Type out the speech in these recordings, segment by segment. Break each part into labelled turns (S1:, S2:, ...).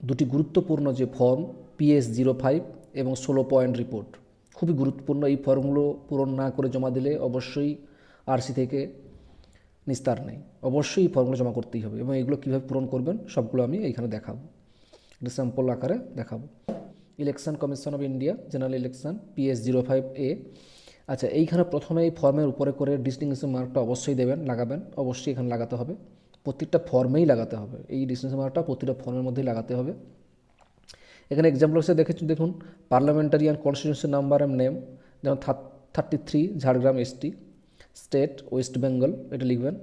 S1: দুটি গুরুত্বপূর্ণ যে ফর্ম PS05 এবং 16 পয়েন্ট রিপোর্ট, খুবই গুরুত্বপূর্ণ। এই ফর্মগুলো পূরণ না করে জমা দিলে অবশ্যই আরসি থেকে নিস্তার নেই, অবশ্যই এই ফর্মগুলো জমা করতেই হবে। এবং এগুলো কীভাবে পূরণ করবেন সবগুলো আমি এইখানে দেখাবো, এটা স্যাম্পল আকারে দেখাবো। Election commission of India general election PS05A। আচ্ছা, এইখানে প্রথমে এই ফর্মের উপরে করে ডিস্টিংশন মার্কটা অবশ্যই দেবেন, লাগাবেন, অবশ্যই এখানে লাগাতে হবে, প্রত্যেকটা ফর্মেই লাগাতে হবে। এই ডিস্টিংশন মার্কটা প্রতিটা ফর্মের মধ্যেই লাগাতে হবে। এখানে এক্সাম্পল হিসেবে দেখুন, parliamentary and constitution number and name, যেমন 33 Jhargram ST, state West Bengal, এটা লিখবেন।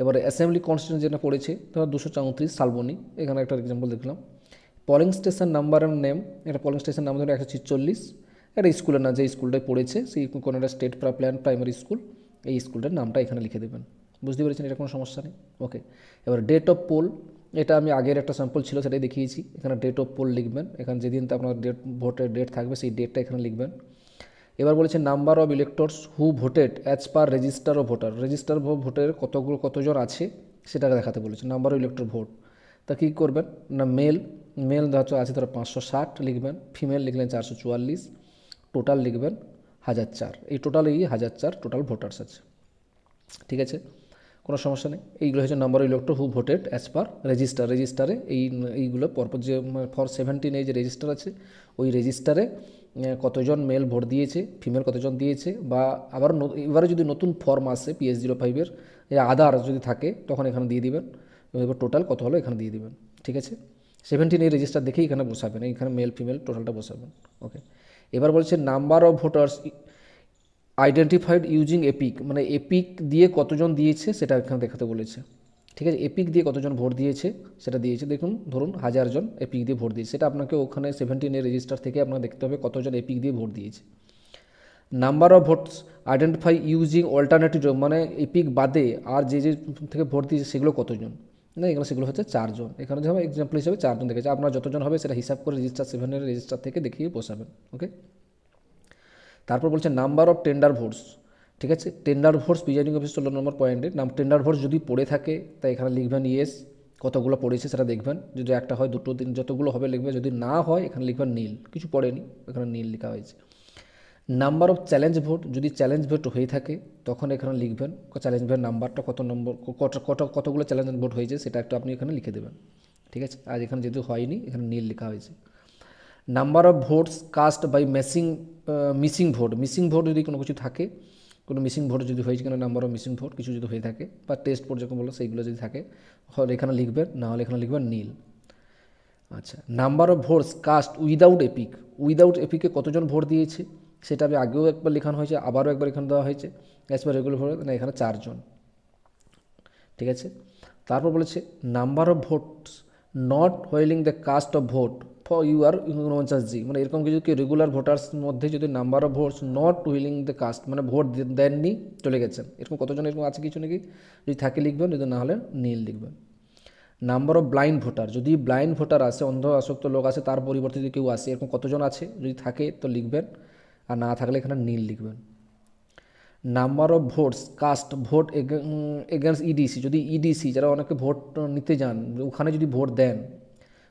S1: এবারে অ্যাসেম্বলি কনস্টিটিউশন যেটা পড়েছে ধর 234 শালবনী, এখানে একটা এক্সাম্পল দেখলাম। Polling station number and name, এটা পোলিং স্টেশন নাম্বার ধরুন 146, এটা স্কুলের না, যে স্কুলটায় পড়েছে সেই কোনো একটা স্টেট প্ল্যান প্রাইমারি স্কুল, এই স্কুলটার নামটা এখানে লিখে দেবেন। বুঝতে পেরেছেন, এটা কোনো সমস্যা নেই। ওকে, এবার ডেট অফ পোল, এটা আমি আগের একটা স্যাম্পল ছিল সেটাই দেখিয়েছি। এখানে ডেট অফ পোল লিখবেন, এখানে যেদিন আপনার ভোটের ডেট থাকবে সেই ডেটটা এখানে লিখবেন। এবার বলেছে number of electors who voted as per register of voter, register ভোটের কতজন আছে সেটা দেখাতে বলেছে, নাম্বার অফ ইলেক্টর ভোট। তা কী করবেন না, মেল আছে ধরো 560 লিখবেন, ফিমেল লিখলেন 444, টোটাল লিখবেন 1004। এই টোটাল 1004 টোটাল ভোটার্স আছে, ঠিক আছে, কোনো সমস্যা নেই। এইগুলো হচ্ছে number of elector who voted as per রেজিস্টারে এইগুলো পরপর যে ফর 17 যে রেজিস্টার আছে, ওই রেজিস্টারে কতজন মেল ভোট দিয়েছে, ফিমেল কতজন দিয়েছে, বা আবার এবারে যদি নতুন ফর্ম আসে PS05-এর আদার যদি থাকে তখন এখানে দিয়ে দিবেন, এবার টোটাল কত হলো এখানে দিয়ে দিবেন, ঠিক আছে। 17 এই রেজিস্টার দেখেই এখানে বসাবেন, এইখানে মেল ফিমেল টোটালটা বসাবেন। ওকে, এবার বলছে number of voters identified using epic, মানে এপিক দিয়ে কতজন দিয়েছে সেটা এখানে দেখাতে বলেছে, ঠিক আছে। এপিক দিয়ে কতজন ভোট দিয়েছে সেটা দিয়েছে, দেখুন ধরুন 1000 জন এপিক দিয়ে ভোট দিয়েছে, সেটা আপনাকে ওখানে 17 রেজিস্টার থেকে আপনাকে দেখতে হবে কতজন এপিক দিয়ে ভোট দিয়েছে। Number of votes identify using alternative, মানে এপিক বাদে আর যে থেকে ভোট দিয়েছে সেগুলো কতজন, না এখানে সেগুলো হচ্ছে 4 জন, এখানে যেমন এক্সাম্পল হিসাবে 4 জন দেখেছে, আপনার যতজন হবে সেটা হিসাব করে রেজিস্টার 7 রেজিস্টার থেকে দেখিয়ে বসাবেন। ওকে, তারপর বলছে নাম্বার অফ টেন্ডার ভোটস, ঠিক আছে, টেন্ডার ভোটস প্রিজাইডিং অফিস 16 নম্বর পয়েন্টে টেন্ডার ভোটস যদি পড়ে থাকে তাই এখানে লিখবেন ইয়েস, কতগুলো পড়েছে সেটা দেখবেন, যদি একটা হয় দুটো তিন যতগুলো হবে লিখবেন, যদি না হয় এখানে লিখবেন নীল, কিছু পড়েনি এখানে নীল লেখা হয়েছে। নাম্বার অফ চ্যালেঞ্জ ভোট, যদি চ্যালেঞ্জ ভোট হয়ে থাকে তখন এখানে লিখবেন চ্যালেঞ্জ ভোটের নাম্বারটা কত নম্বর, কতগুলো চ্যালেঞ্জ ভোট হয়েছে সেটা একটু আপনি এখানে লিখে দেবেন, ঠিক আছে। আর এখানে যেহেতু হয়নি এখানে নীল লেখা হয়েছে। Number of votes cast by missing vote যদি কোনো কিছু থাকে, কোনো মিসিং ভোট যদি হয়েছে, কোনো নাম্বার অফ মিসিং ভোট কিছু যদি হয়ে থাকে, বা টেস্ট ভোট যেরকম বললো সেইগুলো যদি থাকে হলে এখানে লিখবেন, না হলে এখানে লিখবেন নীল। আচ্ছা, number of votes cast without এপিকে কতজন ভোট দিয়েছে সেটা আমি আগেও একবার লেখানো হয়েছে, আবারও একবার এখানে দেওয়া হয়েছে, অ্যাজ পার রেগুলার ভোট, না এখানে 4 জন, ঠিক আছে। তারপর বলেছে number of votes not wheeling the cast of vote for your 49G, মানে এরকম কিছু কি রেগুলার ভোটার্স মধ্যে যদি number of votes not wheeling the cast, মানে ভোট দেননি চলে গেছেন, এরকম কতজন এরকম আছে কিছু নাকি, যদি থাকে লিখবেন, যদি না হলে নীল লিখবেন। নাম্বার অফ ব্লাইন্ড ভোটার, যদি ব্লাইন্ড ভোটার আসে, অন্ধ আসক্ত লোক আছে, তার পরিবর্তে যদি কেউ আসে, এরকম কতজন আছে যদি থাকে তো লিখবেন, আর না থাকলে এখানে নীল লিখবেন। Number of votes cast vote against EDC, যদি ইডিসি যারা অনেকে ভোট নিতে যান ওখানে যদি ভোট দেন,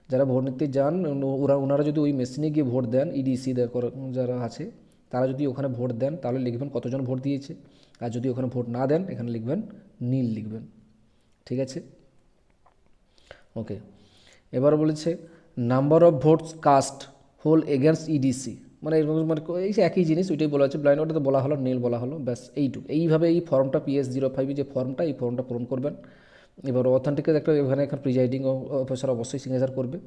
S1: যারা ভোট নিতে যান ওনারা যদি ওই মেশিনে গিয়ে ভোট দেন, ইডিসি যারা আছে তারা যদি ওখানে ভোট দেন তাহলে লিখবেন কতজন ভোট দিয়েছে, আর যদি ওখানে ভোট না দেন এখানে লিখবেন নীল লিখবেন, ঠিক আছে। ওকে, এবার বলেছে number of votes cast whole against EDC, মানে এরকম মানে এই যে একই জিনিস ওইটাই বলা হচ্ছে, ব্লাইন্ড ওটা তো বলা হলো, নীল বলা হলো, ব্যাস এইটুকু। এইভাবে এই ফর্মটা PS05 যে ফর্মটা, এই ফর্মটা পূরণ করবেন। এবার অথেন্টিকের একটা এখানে প্রিজাইডিং অফিসার অবশ্যই সিগনেচার করবে,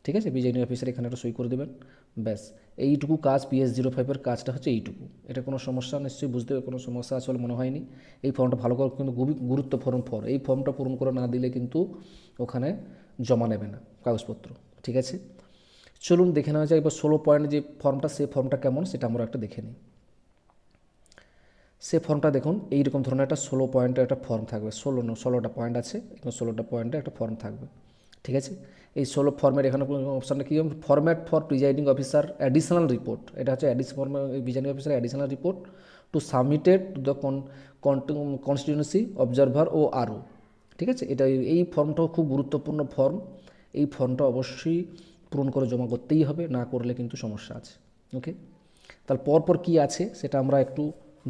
S1: ঠিক আছে, প্রিজাইডিং অফিসার এখানে একটা সই করে দেবেন, ব্যাস এইটুকু কাজ PS05-এর কাজটা হচ্ছে এইটুকু। এটা কোনো সমস্যা নিশ্চয়ই বুঝতে কোনো সমস্যা আসলে মনে হয়নি। এই ফর্মটা ভালো করে কিন্তু খুবই গুরুত্বপূর্ণ ফর্ম, এই ফর্মটা পূরণ করে না দিলে কিন্তু ওখানে জমা নেবে না কাগজপত্র, ঠিক আছে। চলুন দেখে নেওয়া যায় এবার 16 পয়েন্ট যে ফর্মটা, সেই ফর্মটা কেমন সেটা আমরা একটা দেখে নিই। সে ফর্মটা দেখুন এইরকম ধরনের একটা 16 পয়েন্টের একটা ফর্ম থাকবে, 16টা পয়েন্ট আছে, এবং 16টা পয়েন্টে একটা ফর্ম থাকবে, ঠিক আছে। এই 16 ফর্মের এখানে অপশানটা কী, format for presiding officer additional report, এটা হচ্ছে presiding officer additional report to submitted to the constituency observer ও আরও, ঠিক আছে। এটা এই ফর্মটাও খুব গুরুত্বপূর্ণ ফর্ম, এই ফর্মটা অবশ্যই পূরণ করে জমা করতেই হবে, না করলে কিন্তু সমস্যা আছে। ওকে, তাহলে পরপর কী আছে সেটা আমরা একটু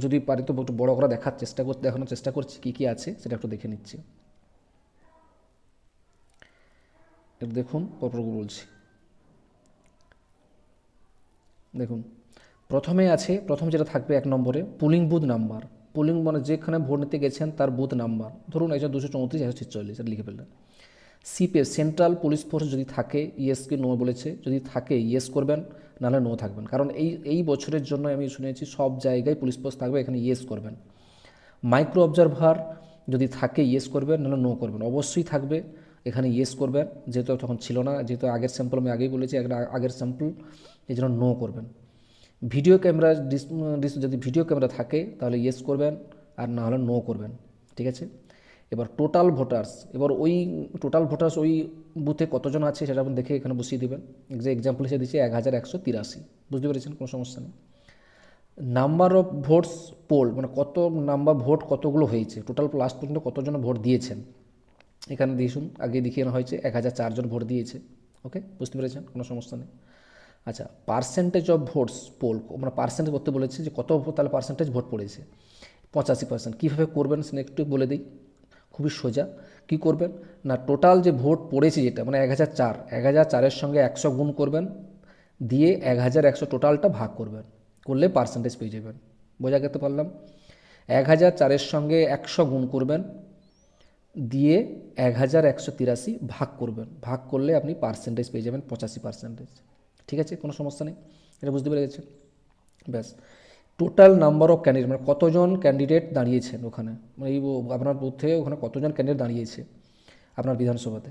S1: যদি পারি তো একটু বড় করে দেখানোর চেষ্টা করছি কী কী আছে সেটা একটু দেখে নিচ্ছি। একটু দেখুন, পরপর বলছি। দেখুন, প্রথম যেটা থাকবে 1 নম্বরে পুলিং বুথ নাম্বার। পুলিং মানে যেখানে ভোট নিতে গেছেন তার বুথ নাম্বার, ধরুন 1234, 146, এটা লিখে ফেললেন। সিপিএফ সেন্ট্রাল পুলিশ ফোর্স যদি থাকে, ইয়েস কি নো বলেছে, যদি থাকে ইয়েস করবেন, নাহলে নো থাকবেন। কারণ এই বছরের জন্য আমি শুনেছি সব জায়গায় পুলিশ ফোর্স থাকবে, এখানে ইয়েস করবেন। মাইক্রো অবজারভার যদি থাকে ইয়েস করবেন, নাহলে নো করবেন। অবশ্যই থাকবে, এখানে ইয়েস করবেন, যেহেতু তখন ছিল না, যেহেতু আগের স্যাম্পল আমি আগেই বলেছি, আগের স্যাম্পল, এই জন্য নো করবেন। ভিডিও ক্যামেরা যদি ভিডিও ক্যামেরা থাকে তাহলে ইয়েস করবেন, আর না হলে নো করবেন। ঠিক আছে, এবার টোটাল ভোটার্স, ওই টোটাল ভোটার্স ওই বুথে কতজন আছে সেটা আপনি দেখে এখানে বসিয়ে দেবেন। যে এক্সাম্পল হিসেবে দিচ্ছে 1183, বুঝতে পেরেছেন, কোনো সমস্যা নেই। নাম্বার অফ ভোটস পোল, মানে কত নাম্বার ভোট কতগুলো হয়েছে, টোটাল লাস্ট পর্যন্ত কতজন ভোট দিয়েছেন এখানে দিয়েছুন, আগে দেখিয়ে নেওয়া হয়েছে 1004 জন ভোট দিয়েছে। ওকে, বুঝতে পেরেছেন, কোনো সমস্যা নেই। আচ্ছা, পার্সেন্টেজ অফ ভোটস পোল, মানে পার্সেন্টেজ করতে বলেছে যে কত তাহলে পার্সেন্টেজ ভোট পড়েছে, 85%। কীভাবে করবেন সেটা একটু বলে দিই, খুবই সোজা। কি করবেন না, টোটাল যে ভোট পড়েছে যেটা মানে 1004 সঙ্গে 100 গুণ করবেন, দিয়ে 1100 টোটালটা ভাগ করবেন, করলে পার্সেন্টেজ পেয়ে যাবেন। বোঝা গেতে পারলাম? 1004 সঙ্গে 100 গুণ করবেন, দিয়ে 1183 ভাগ করবেন, ভাগ করলে আপনি পার্সেন্টেজ পেয়ে যাবেন 85%। ঠিক আছে, কোনো সমস্যা নেই, এটা বুঝতে পেরে গেছেন? ব্যাস। টোটাল নাম্বার অফ ক্যান্ডিডেট, মানে কতজন ক্যান্ডিডেট দাঁড়িয়েছেন ওখানে, মানে এই আপনার বুথে ওখানে কতজন ক্যান্ডিডেট দাঁড়িয়েছে আপনার বিধানসভাতে,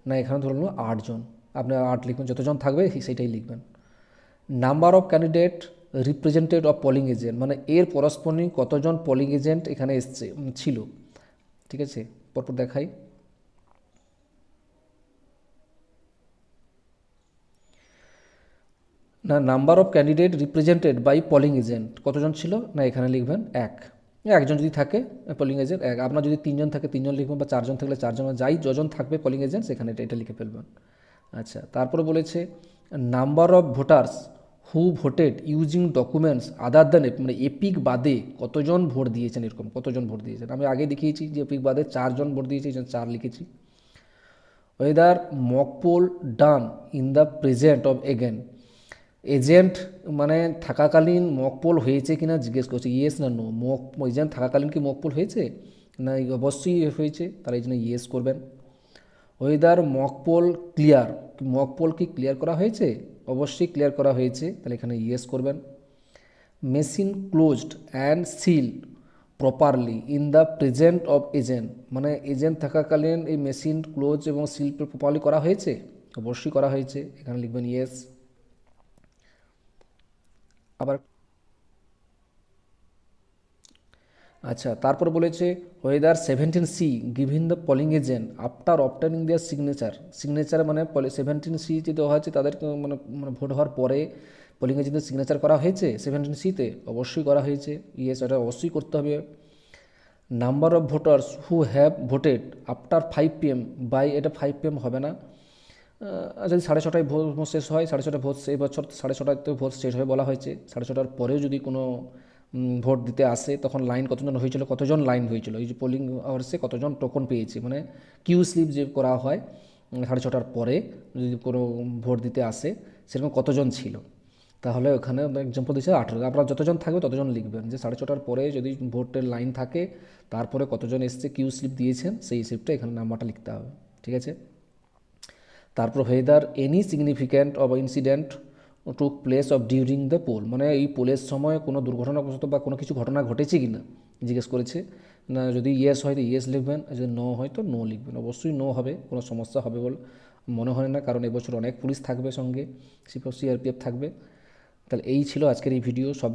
S1: না এখানে ধরুন 8 জন, আপনি 8 লিখবেন, যতজন থাকবে সেইটাই লিখবেন। Number of candidate represented of polling agent, মানে এর পরস্পরিক কতজন পোলিং এজেন্ট এখানে ছিল। ঠিক আছে, পরপর দেখাই। না, number of candidate represented by polling agent কতজন ছিল, না এখানে লিখবেন একজন যদি থাকে পোলিং এজেন্ট এক, আপনার যদি 3 জন থাকে 3 জন লিখবেন, বা 4 জন থাকলে 4 জন, যাই যজন থাকবে পোলিং এজেন্ট সেখানে এটা লিখে ফেলবেন। আচ্ছা, তারপরে বলেছে number of voters who voted using documents other than, মানে এপিক বাদে কতজন ভোট দিয়েছেন, এরকম কতজন ভোট দিয়েছেন। আমি আগে দেখিয়েছি যে এপিক বাদে 4 জন ভোট দিয়েছে, এই জন্য 4 লিখেছি। Weather mock poll done in the present of agent, মানে থাকাকালীন মকপোল হয়েছে কিনা জিজ্ঞেস করছে, ইয়েস না নো। এজেন্ট থাকাকালীন কি মকপোল হয়েছে, না অবশ্যই হয়েছে, তার এই জন্য ইয়েস করবেন। ওয়েদার মকপোল ক্লিয়ার, মকপোল কি ক্লিয়ার করা হয়েছে, অবশ্যই ক্লিয়ার করা হয়েছে, তাহলে এখানে ইয়েস করবেন। Machine closed and seal properly in the present of agent, মানে এজেন্ট থাকাকালীন এই মেশিন ক্লোজ এবং সিল প্রপারলি করা হয়েছে, অবশ্যই করা হয়েছে, এখানে লিখবেন ইয়েস। আবার আচ্ছা, তারপর বলেছে whether 17C giving the polling agent after obtaining their signature, মানে 17C যে দেওয়া হয়েছে তাদের মানে মানে ভোট হওয়ার পরে পোলিং এজেন্টের সিগনেচার করা হয়েছে 17C-তে, অবশ্যই করা হয়েছে, ইয়েস, এটা অবশ্যই করতে হবে। Number of voters who have voted after 5 PM by, এটা 5 PM হবে না, যদি 6:30টায় ভোট শেষ হয়, 6:30টায় ভোট, এই বছর 6:30টায় ভোট শেষ হয় বলা হয়েছে, 6:30টার পরেও যদি কোনো ভোট দিতে আসে তখন লাইন কতজন লাইন হয়েছিল, এই যে পোলিং আওয়ার্সে কতজন টোকন পেয়েছে, মানে কিউ স্লিপ যে করা হয় 6:30টার পরে যদি কোনো ভোট দিতে আসে সেরকম কতজন ছিল, তাহলে ওখানে এক্সাম্পল দিচ্ছে 18। আপনারা যতজন থাকবে ততজন লিখবেন, যে 6:30টার পরে যদি ভোটের লাইন থাকে তারপরে কতজন এসছে কিউ স্লিপ দিয়েছেন সেই স্লিপটা এখানে নাম্বারটা লিখতে হবে। ঠিক আছে, তারপর whether any significant of incident took place of during the poll, মানে এই পোলের সময় কোনো দুর্ঘটনাগ্রস্ত বা কোনো কিছু ঘটনা ঘটেছে কি না জিজ্ঞেস করেছে, না যদি ইয়েস হয় তো ইয়েস লিখবেন, আর যদি নো হয় তো নো লিখবেন। অবশ্যই নো হবে, কোনো সমস্যা হবে বলে মনে হয় না, কারণ এবছর অনেক পুলিশ থাকবে সঙ্গে, সিপিএফ সিআরপিএফ থাকবে। তাহলে এই ছিল আজকের এই ভিডিও। সব